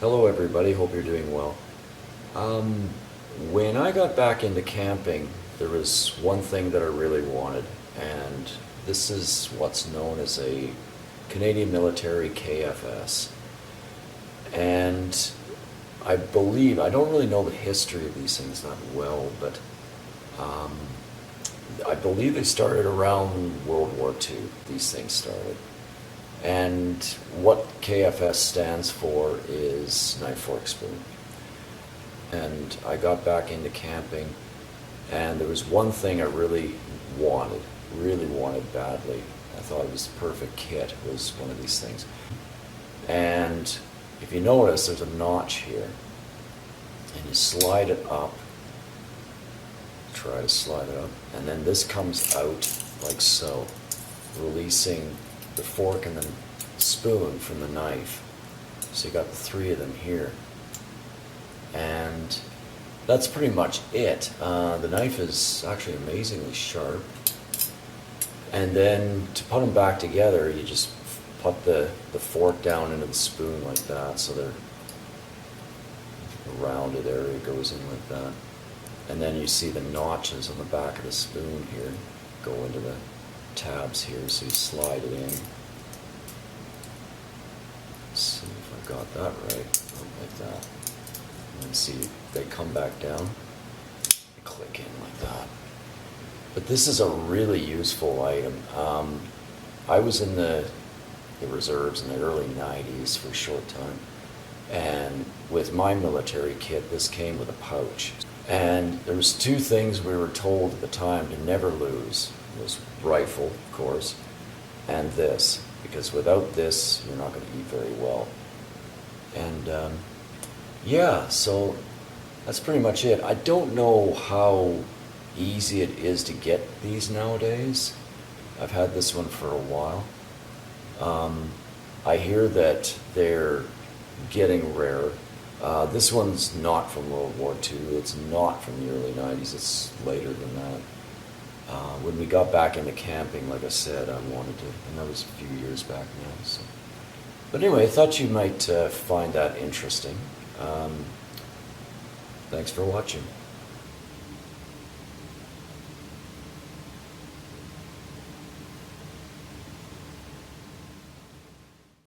Hello everybody, hope you're doing well. When I got back into camping, there was one thing that I really wanted, and this is what's known as a Canadian military KFS. And I believe, I don't really know the history of these things that well, but I believe they started around World War II, these things started. And what KFS stands for is knife, fork, spoon. And I got back into camping, and there was one thing I really wanted badly. I thought it was the perfect kit, was one of these things. And if you notice, there's a notch here, and you slide it up, try to slide it up, and then this comes out like so, releasing the fork and the spoon from the knife. So you got the three of them here. And that's pretty much it. The knife is actually amazingly sharp. And then to put them back together, you just put the fork down into the spoon like that, so they're the rounded area goes in like that. And then you see the notches on the back of the spoon here go into the tabs here, so you slide it in. Let's see if I got that right, like that. And then see, they come back down, click in like that. But this is a really useful item. I was in the reserves in the early 90s for a short time, and with my military kit, this came with a pouch. And there was two things we were told at the time to never lose. It was rifle, of course, and this, because without this, you're not going to eat very well. And yeah, so that's pretty much it. I don't know how easy it is to get these nowadays. I've had this one for a while. I hear that they're getting rarer. This one's not from World War II. It's not from the early 90s. It's later than that. When we got back into camping, like I said, I wanted to, and that was a few years back now. So. But anyway, I thought you might find that interesting. Thanks for watching.